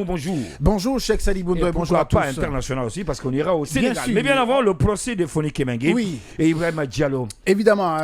Bonjour. Bonjour, Cheikh Sali Bondo, et bonjour à tous. Pas international aussi, parce qu'on ira au Sénégal. Bien sûr. Mais bien avant, le procès de Foni Kemengue Oui. et Ibrahima Diallo. Évidemment,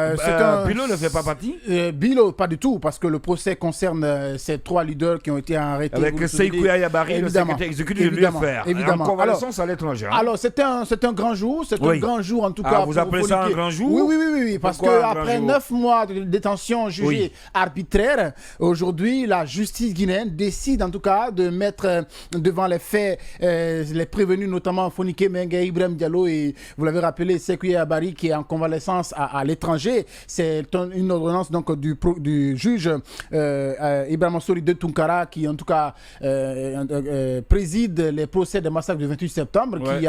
Bilo ne fait pas partie Bilo, pas du tout, parce que le procès concerne ces trois leaders qui ont été arrêtés. Avec Sekou Yabari, le secrétaire exécutif de l'UFR. Évidemment. En convalescence à l'étranger. Alors, c'est un grand jour. C'est un grand jour, en tout cas. Vous appelez ça un grand jour? Oui. Parce qu'après 9 mois de détention jugée arbitraire, aujourd'hui, la justice guinéenne décide, en tout cas, de mettre devant les faits les prévenus, notamment Foni Kemengue, Ibrahima Diallo et, vous l'avez rappelé, Sekou Yabari, qui est en convalescence à l'étranger. C'est une ordonnance donc, du juge Ibrahima Sori de Tunkara, qui, en tout cas, préside les procès de massacre du 28 septembre, qui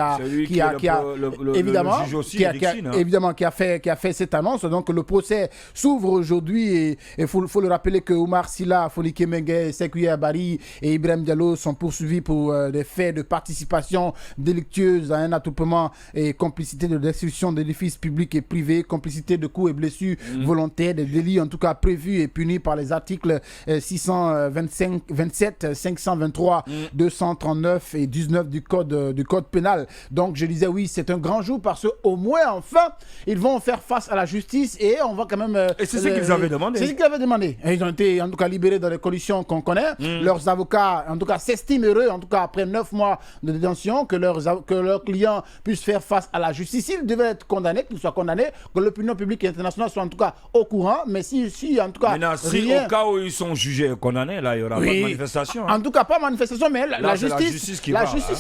a fait cette annonce. Donc, le procès s'ouvre aujourd'hui et il faut le rappeler que Oumar Silla, Foni Kemengue, Sekou Yabari et Ibrahima Diallo sont poursuivis pour des faits de participation délictueuse à un attroupement et complicité de destruction d'édifices publics et privés, complicité de coups et blessures volontaires, des délits en tout cas prévus et punis par les articles 627, 523, 239 et 19 du code pénal. Donc je disais oui, c'est un grand jour parce qu'au moins enfin ils vont faire face à la justice et on va quand même... et c'est ce qu'ils avaient demandé. C'est ce qu'ils avaient demandé. Et ils ont été en tout cas libérés dans les conditions qu'on connaît. Leurs avocats en tout cas s'estiment heureux, en tout cas après 9 mois de détention, que leurs clients puissent faire face à la justice. S'ils devaient être condamnés, qu'ils soient condamnés, que l'opinion publique et internationale soit en tout cas au courant. Mais si en tout cas... Maintenant, au cas où ils sont jugés et condamnés, là, il n'y aura pas de manifestation. En tout cas, pas manifestation, mais la justice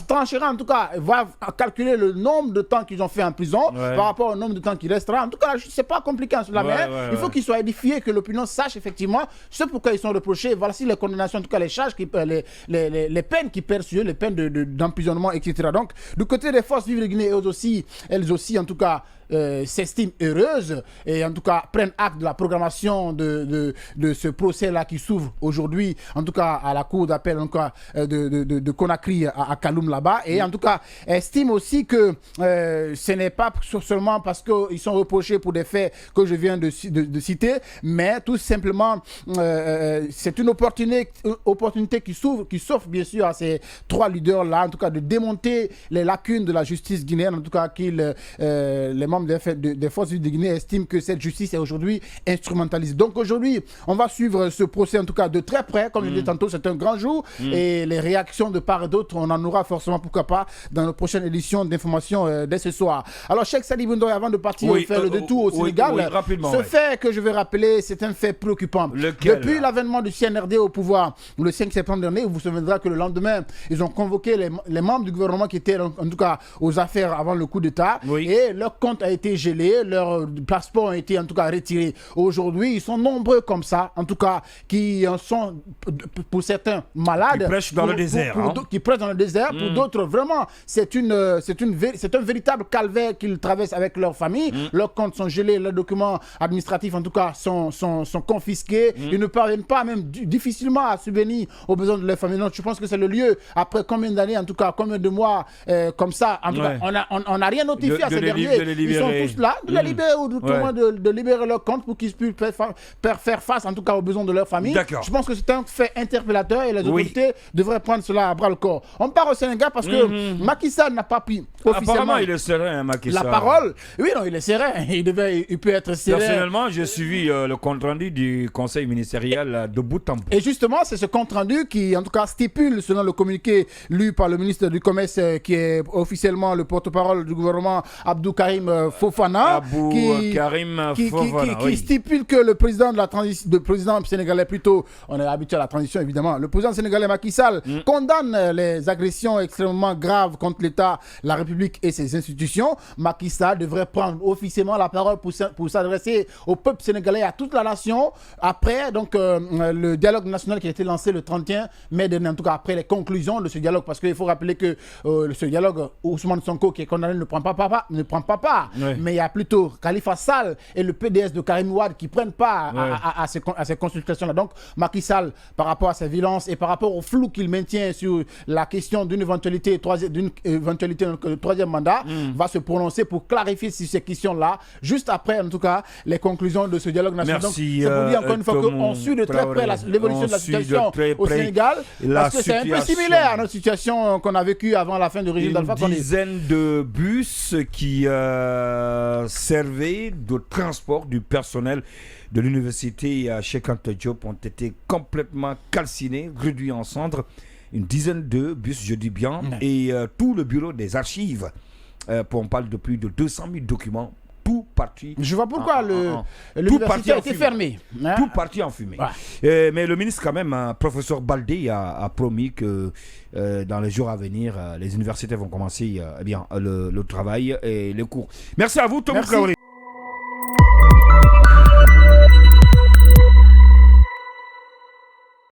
tranchera, en tout cas, va calculer le nombre de temps qu'ils ont fait en prison par rapport au nombre de temps qui restera. En tout cas, c'est pas compliqué en cela, mais il faut qu'ils soient édifiés, que l'opinion sache effectivement ce pourquoi ils sont reprochés. Voici les condamnations, en tout cas les charges, les peines qui pèsent sur eux, les peines d'emprisonnement, etc. Donc, du côté des forces vives de Guinée, elles aussi, en tout cas, s'estiment heureuses et en tout cas prennent acte de la programmation de ce procès-là qui s'ouvre aujourd'hui, en tout cas à la cour d'appel de Conakry à Kaloum là-bas, et en tout cas estiment aussi que ce n'est pas seulement parce qu'ils sont reprochés pour des faits que je viens de citer, mais tout simplement c'est une opportunité qui s'offre bien sûr à ces trois leaders-là, en tout cas de démonter les lacunes de la justice guinéenne, en tout cas les membres des forces vives de Guinée estiment que cette justice est aujourd'hui instrumentalisée. Donc aujourd'hui, on va suivre ce procès en tout cas de très près, comme je disais tantôt, c'est un grand jour et les réactions de part et d'autre, on en aura forcément, pourquoi pas, dans la prochaine édition d'information dès ce soir. Alors, Cheikh Sali Bondo, avant de partir faire le détour au Sénégal, ce fait que je vais rappeler, c'est un fait préoccupant. Depuis l'avènement du CNRD au pouvoir, le 5 septembre dernier, vous vous souviendrez que le lendemain, ils ont convoqué les membres du gouvernement qui étaient en tout cas aux affaires avant le coup d'État et leur compte a été gelé, leurs passeports ont été en tout cas retirés. Aujourd'hui, ils sont nombreux comme ça, en tout cas, qui en sont, pour certains, malades. Qui prêchent dans le désert. Qui prêchent dans le désert. Pour d'autres, vraiment, c'est un véritable calvaire qu'ils traversent avec leur famille. Leurs comptes sont gelés, leurs documents administratifs, en tout cas, sont confisqués. Ils ne parviennent pas, même difficilement, à subvenir aux besoins de leur famille. Donc, je pense que c'est le lieu, après combien d'années, en tout cas, combien de mois, comme ça, en tout cas, on n'a rien notifié à ces derniers. Ils sont tous là, de les libérer ou tout le moins de libérer leur compte pour qu'ils puissent faire face, en tout cas, aux besoins de leur famille. Je pense que c'est un fait interpellateur et les autorités devraient prendre cela à bras le corps. On part au Sénégal parce que Macky Sall n'a pas pris officiellement. Apparemment, il est serein, Macky Sall. La parole. Oui, non, il est serein. Il peut être serein. Personnellement, j'ai suivi le compte-rendu du conseil ministériel de bout en bout. Et justement, c'est ce compte-rendu qui, en tout cas, stipule, selon le communiqué lu par le ministre du Commerce, qui est officiellement le porte-parole du gouvernement, Abdou Karim Fofana, qui stipule que le président de la transition, le président sénégalais plutôt, on est habitué à la transition évidemment, le président sénégalais Macky Sall condamne les agressions extrêmement graves contre l'État, la République et ses institutions. Macky Sall devrait prendre officiellement la parole pour s'adresser au peuple sénégalais, à toute la nation, après donc le dialogue national qui a été lancé le 31 mai dernier, en tout cas après les conclusions de ce dialogue, parce qu'il faut rappeler que ce dialogue, Ousmane Sonko qui est condamné ne prend pas part. mais il y a plutôt Khalifa Sall et le PDS de Karim Wade qui prennent part à ces consultations-là. Donc, Macky Sall, par rapport à sa violence et par rapport au flou qu'il maintient sur la question d'une éventualité de troisième mandat, va se prononcer pour clarifier sur ces questions-là, juste après, en tout cas, les conclusions de ce dialogue national. Merci, donc, c'est pour dire encore une fois qu'on suit de très près l'évolution de la situation au Sénégal, parce que c'est un peu similaire à notre situation qu'on a vécue avant la fin du régime d'Alpha Condé. Une dizaine de bus qui servaient de transport du personnel de l'université Cheikh Anta Diop ont été complètement calcinés, réduits en cendres. Une dizaine de bus, je dis bien, et tout le bureau des archives, on parle de plus de 200 000 documents, tout parti. Je vois pourquoi l'université a été fermée. Tout parti en fumée. Mais le ministre, quand même, professeur Baldé, a promis que dans les jours à venir, les universités vont commencer le travail et les cours. Merci à vous, Tom Traoré.